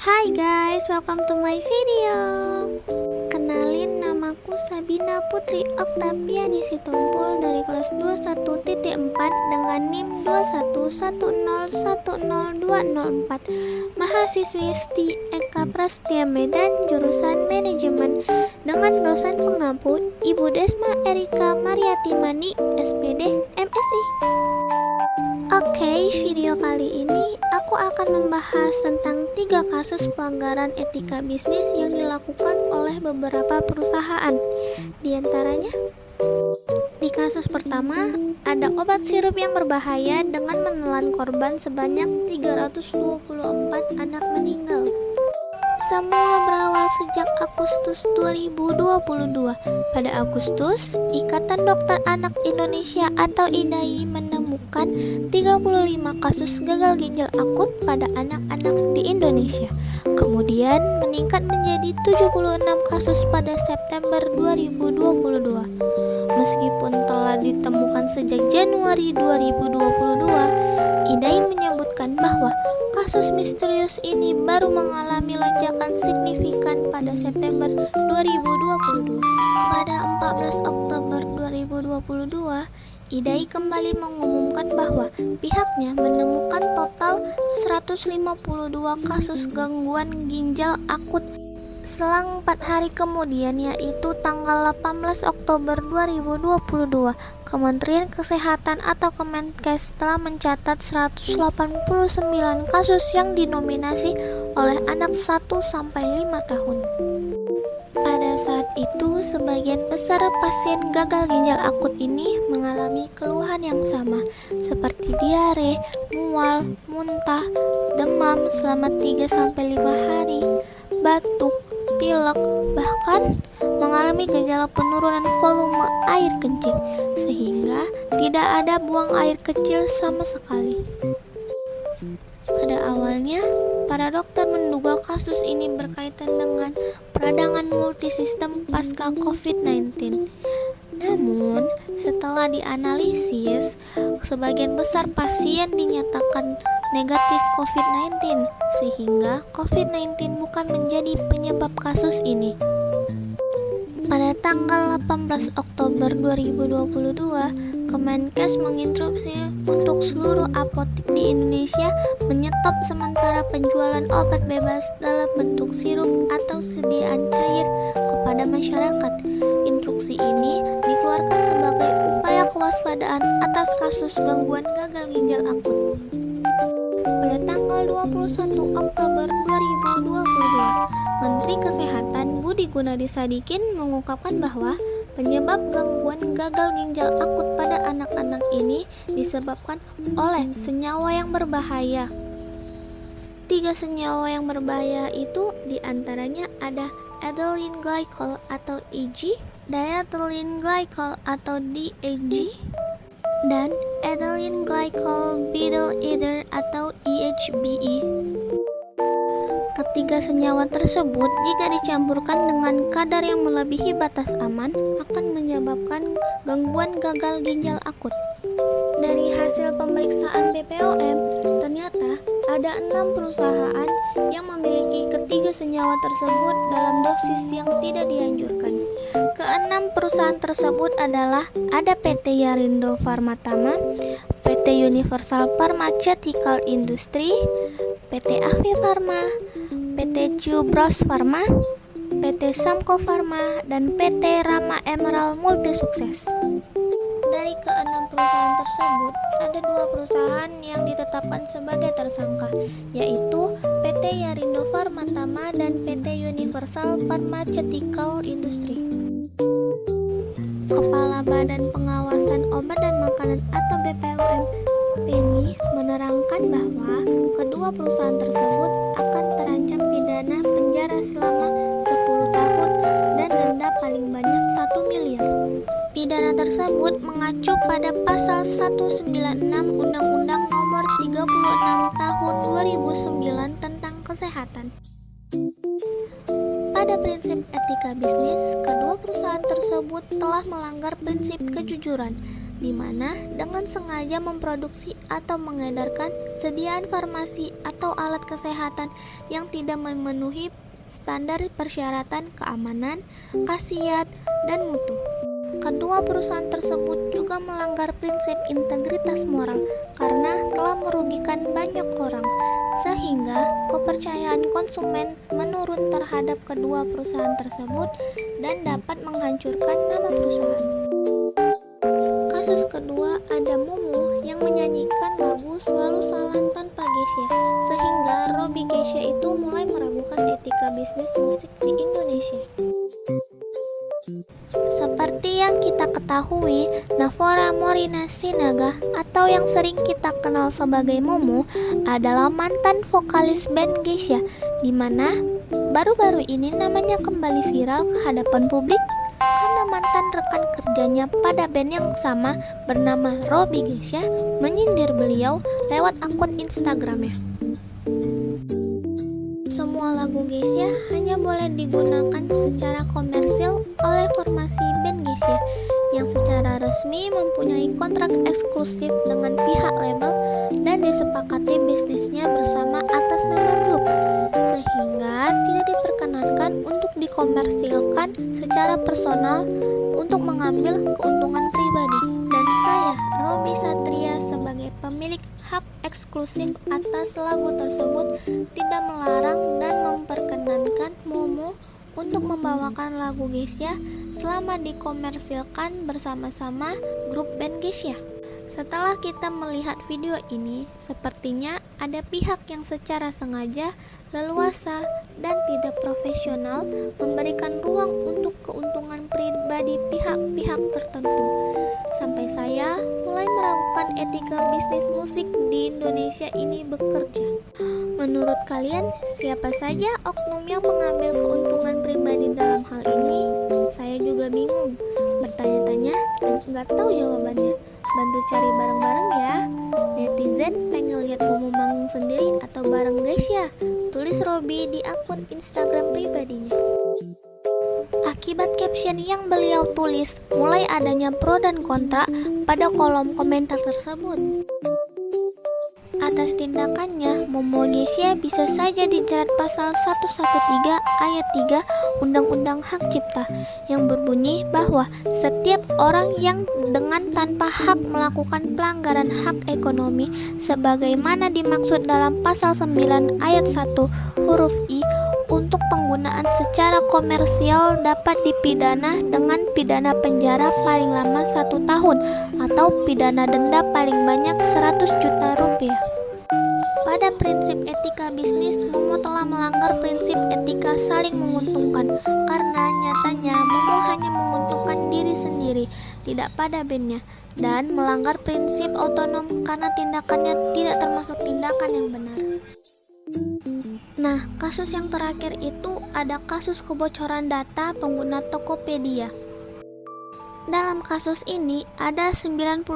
Hai guys, welcome to my video. Kenalin, namaku Sabina Putri Oktaviani Sitompul dari kelas 21.4 dengan NIM 21101010204. Mahasiswi STI Eka Prastia Medan, jurusan Manajemen, dengan dosen pengampu Ibu Desma Erika Mariati Mani, SPD, MSI. Oke, video kali ini aku akan membahas tentang 3 kasus pelanggaran etika bisnis yang dilakukan oleh beberapa perusahaan. Di antaranya, di kasus pertama, ada obat sirup yang berbahaya dengan menelan korban sebanyak 324 anak meninggal. Semua berawal sejak Agustus 2022. Pada Agustus, Ikatan Dokter Anak Indonesia atau IDAI menemukan 35 kasus gagal ginjal akut pada anak-anak di Indonesia. Kemudian meningkat menjadi 76 kasus pada September 2022. Meskipun telah ditemukan sejak Januari 2022, IDAI menyebutkan bahwa kasus misterius ini baru mengalami lonjakan signifikan pada September 2022. Pada 14 Oktober 2022, IDAI kembali mengumumkan bahwa pihaknya menemukan total 152 kasus gangguan ginjal akut. Selang 4 hari kemudian, yaitu tanggal 18 Oktober 2022, Kementerian Kesehatan atau Kemenkes telah mencatat 189 kasus yang dinominasi oleh anak 1-5 tahun. Pada saat itu, sebagian besar pasien gagal ginjal akut ini mengalami keluhan yang sama, seperti diare, mual, muntah, demam selama 3-5 hari, batuk, pilek, bahkan mengalami gejala penurunan volume air kencing, sehingga tidak ada buang air kecil sama sekali. Pada awalnya, para dokter menduga kasus ini berkaitan dengan peradangan multisistem pasca COVID-19. Namun, setelah dianalisis, sebagian besar pasien dinyatakan negatif COVID-19, sehingga COVID-19 bukan menjadi penyebab kasus ini. Pada tanggal 18 Oktober 2022, Kemenkes menginstruksi untuk seluruh apotek di Indonesia menyetop sementara penjualan obat bebas dalam bentuk sirup atau sediaan cair kepada masyarakat. Instruksi ini dikeluarkan sebagai upaya kewaspadaan atas kasus gangguan gagal ginjal akut. Pada tanggal 21 Oktober 2022, Menteri Kesehatan Budi Gunadi Sadikin mengungkapkan bahwa penyebab gangguan gagal ginjal akut pada anak-anak ini disebabkan oleh senyawa yang berbahaya. 3 senyawa yang berbahaya itu diantaranya ada ethylene glycol atau EG, diethylene glycol atau DEG, dan ethylene glycol butyl ether atau EHBE. Ketiga senyawa tersebut jika dicampurkan dengan kadar yang melebihi batas aman akan menyebabkan gangguan gagal ginjal akut. Dari hasil pemeriksaan BPOM, ternyata ada 6 perusahaan yang memiliki ketiga senyawa tersebut dalam dosis yang tidak dianjurkan. Keenam perusahaan tersebut adalah ada PT Yarindo Pharma-Tama, PT Universal Pharmaceutical Industry, PT Avi Pharma, PT Ciubros Pharma, PT Samko Pharma, dan PT Rama Emerald Multisukses. Dari keenam perusahaan tersebut, ada 2 perusahaan yang ditetapkan sebagai tersangka, yaitu PT Yarindo Pharma-Tama dan PT Universal Pharmaceutical Industry. Kepala Badan Pengawasan Obat dan Makanan atau BPOM, Penny, menerangkan bahwa kedua perusahaan tersebut akan terancam pidana penjara selama 10 tahun dan denda paling banyak 1 miliar. Pidana tersebut mengacu pada pasal 196 Undang-Undang Nomor 36 Tahun 2009 tentang Kesehatan. Pada prinsip etika bisnis, kedua perusahaan tersebut telah melanggar prinsip kejujuran. di mana dengan sengaja memproduksi atau mengedarkan sediaan farmasi atau alat kesehatan yang tidak memenuhi standar persyaratan keamanan, khasiat, dan mutu. Kedua perusahaan tersebut juga melanggar prinsip integritas moral karena telah merugikan banyak orang, sehingga kepercayaan konsumen menurun terhadap kedua perusahaan tersebut dan dapat menghancurkan nama perusahaan. Kasus kedua, ada Momo yang menyanyikan lagu Selalu Salah tanpa Geisha, sehingga Robby Geisha itu mulai meragukan etika bisnis musik di Indonesia. Seperti yang kita ketahui, Navora Morina Sinaga atau yang sering kita kenal sebagai Momo adalah mantan vokalis band Geisha, di mana baru-baru ini namanya kembali viral ke hadapan publik karena mantan rekan kerjanya pada band yang sama bernama Robby Geisha menyindir beliau lewat akun Instagramnya. Semua lagu Geisha hanya boleh digunakan secara komersil oleh formasi band Geisha yang secara resmi mempunyai kontrak eksklusif dengan pihak label dan disepakati bisnisnya bersama atas nama grup, sehingga tidak diperkenankan untuk dikomersilkan secara personal untuk mengambil keuntungan pribadi. Dan saya, Robby Satria, sebagai pemilik hak eksklusif atas lagu tersebut tidak melarang dan memperkenankan Momo untuk membawakan lagu Geisha selama dikomersilkan bersama-sama grup band Geisha. Setelah kita melihat video ini, sepertinya ada pihak yang secara sengaja, leluasa, dan tidak profesional memberikan ruang untuk keuntungan pribadi pihak-pihak tertentu. Sampai saya mulai meragukan etika bisnis musik di Indonesia ini bekerja. Menurut kalian, siapa saja oknum yang mengambil keuntungan pribadi dalam hal ini? Saya juga bingung, bertanya-tanya dan nggak tahu jawabannya. Bantu cari bareng-bareng ya. Netizen pengen lihat Momo manggung sendiri atau bareng Geisha? Tulis Robby di akun Instagram pribadinya. Akibat caption yang beliau tulis, mulai adanya pro dan kontra pada kolom komentar tersebut. Atas tindakannya, Momo Geisha bisa saja dijerat pasal 113 ayat 3 Undang-Undang Hak Cipta yang berbunyi bahwa setiap orang yang dengan tanpa hak melakukan pelanggaran hak ekonomi sebagaimana dimaksud dalam pasal 9 ayat 1 huruf I untuk penggunaan secara komersial dapat dipidana dengan pidana penjara paling lama 1 tahun atau pidana denda paling banyak 100 juta rupiah. Pada prinsip etika bisnis, Momo telah melanggar prinsip etika saling menguntungkan karena nyatanya Momo hanya menguntungkan diri sendiri, tidak pada bandnya, dan melanggar prinsip otonom karena tindakannya tidak termasuk tindakan yang benar. Nah, kasus yang terakhir itu ada kasus kebocoran data pengguna Tokopedia. Dalam kasus ini, ada 91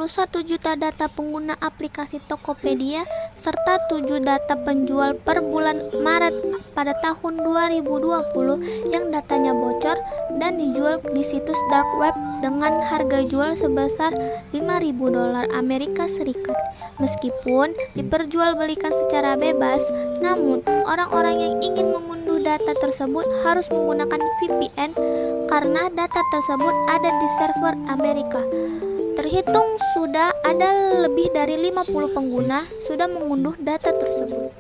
juta data pengguna aplikasi Tokopedia serta 7 data penjual per bulan Maret pada tahun 2020 yang datanya bocor dan dijual di situs dark web dengan harga jual sebesar $5.000 Amerika Serikat. Meskipun diperjualbelikan secara bebas, namun orang-orang yang ingin mengunduh data tersebut harus menggunakan VPN karena data tersebut ada di server Amerika. Terhitung sudah ada lebih dari 50 pengguna sudah mengunduh data tersebut.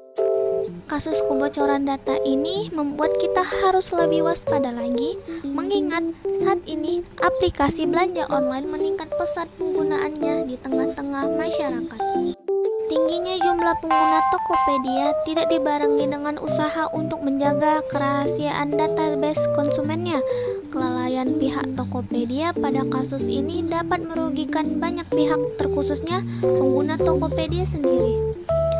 Kasus kebocoran data ini membuat kita harus lebih waspada lagi, mengingat saat ini aplikasi belanja online meningkat pesat penggunaannya di tengah-tengah masyarakat. Tingginya jumlah pengguna Tokopedia tidak dibarengi dengan usaha untuk menjaga kerahasiaan database konsumennya. Kelalaian pihak Tokopedia pada kasus ini dapat merugikan banyak pihak, terkhususnya pengguna Tokopedia sendiri.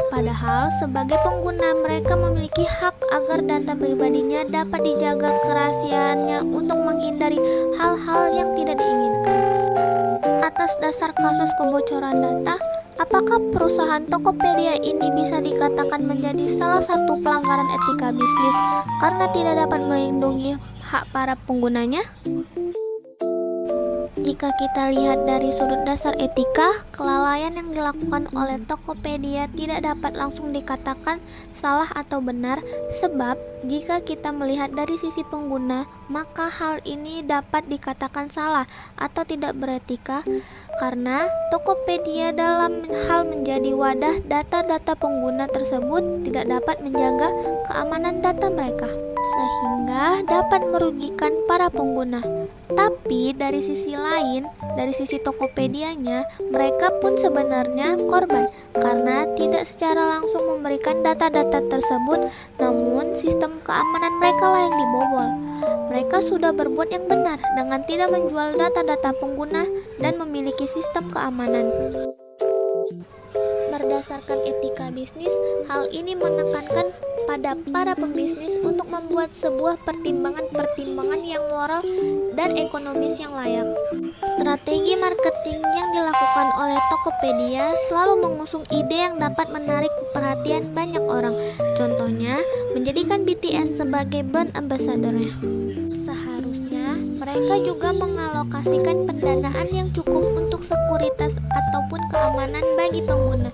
Padahal sebagai pengguna mereka memiliki hak agar data pribadinya dapat dijaga kerahasiaannya untuk menghindari hal-hal yang tidak diinginkan. Atas dasar kasus kebocoran data, apakah perusahaan Tokopedia ini bisa dikatakan menjadi salah satu pelanggaran etika bisnis karena tidak dapat melindungi hak para penggunanya? Jika kita lihat dari sudut dasar etika, kelalaian yang dilakukan oleh Tokopedia tidak dapat langsung dikatakan salah atau benar, sebab jika kita melihat dari sisi pengguna, maka hal ini dapat dikatakan salah atau tidak beretika, karena Tokopedia dalam hal menjadi wadah data-data pengguna tersebut tidak dapat menjaga keamanan data mereka, sehingga dapat merugikan para pengguna. Tapi dari sisi lain, dari sisi Tokopedianya, mereka pun sebenarnya korban karena tidak secara langsung memberikan data-data tersebut, namun sistem keamanan mereka lah yang dibobol. Mereka sudah berbuat yang benar dengan tidak menjual data-data pengguna dan memiliki sistem keamanan. Berdasarkan etika bisnis, hal ini menekankan pada para pembisnis untuk membuat sebuah pertimbangan-pertimbangan yang moral dan ekonomis yang layak. Strategi marketing yang dilakukan oleh Tokopedia selalu mengusung ide yang dapat menarik perhatian banyak orang. Contohnya, menjadikan BTS sebagai brand ambassador-nya. Seharusnya mereka juga mengalokasikan pendanaan yang cukup untuk sekuritas ataupun keamanan bagi pengguna.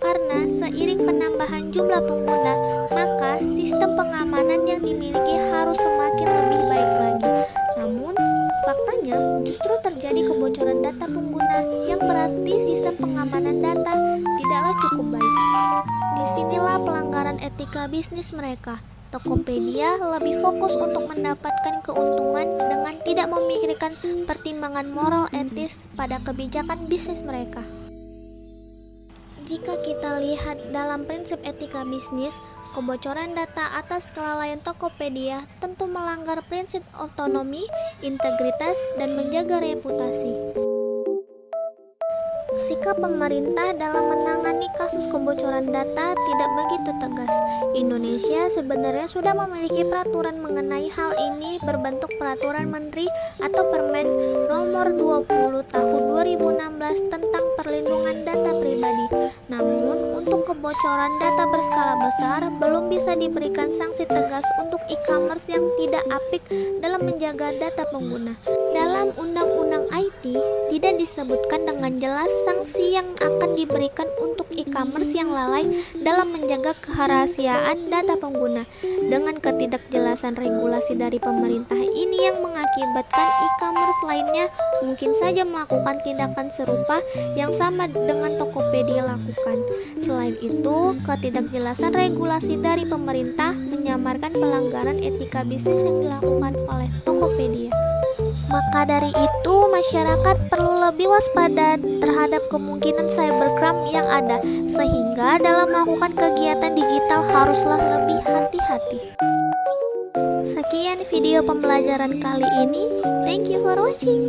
Karena seiring penambahan jumlah pengguna, maka sistem pengamanan yang dimiliki harus semakin lebih baik lagi. Namun, faktanya justru terjadi kebocoran data pengguna yang berarti sistem pengamanan data tidaklah cukup baik. Disinilah pelanggaran etika bisnis mereka. Tokopedia lebih fokus untuk mendapatkan keuntungan dengan tidak memikirkan pertimbangan moral etis pada kebijakan bisnis mereka. Jika kita lihat dalam prinsip etika bisnis, kebocoran data atas kelalaian Tokopedia tentu melanggar prinsip otonomi, integritas, dan menjaga reputasi. Sikap pemerintah dalam menangani kasus kebocoran data tidak begitu tegas. Indonesia sebenarnya sudah memiliki peraturan mengenai hal ini berbentuk Peraturan Menteri atau Permen Nomor 20 Tahun 2016 tentang perlindungan data pribadi. Namun, untuk kebocoran data berskala besar belum bisa diberikan sanksi tegas untuk e-commerce yang tidak apik dalam menjaga data pengguna. Dalam Undang-Undang IT tidak disebutkan dengan jelas sanksi yang akan diberikan untuk e-commerce yang lalai dalam menjaga kerahasiaan data pengguna. Dengan ketidakjelasan regulasi dari pemerintah ini yang mengakibatkan e-commerce lainnya mungkin saja melakukan tindakan serupa yang sama dengan Tokopedia lakukan. Selain itu, ketidakjelasan regulasi dari pemerintah menyamarkan pelanggaran etika bisnis yang dilakukan oleh Tokopedia. Maka dari itu, masyarakat perlu lebih waspada terhadap kemungkinan cybercrime yang ada, sehingga dalam melakukan kegiatan digital haruslah lebih hati-hati. Sekian video pembelajaran kali ini. Thank you for watching.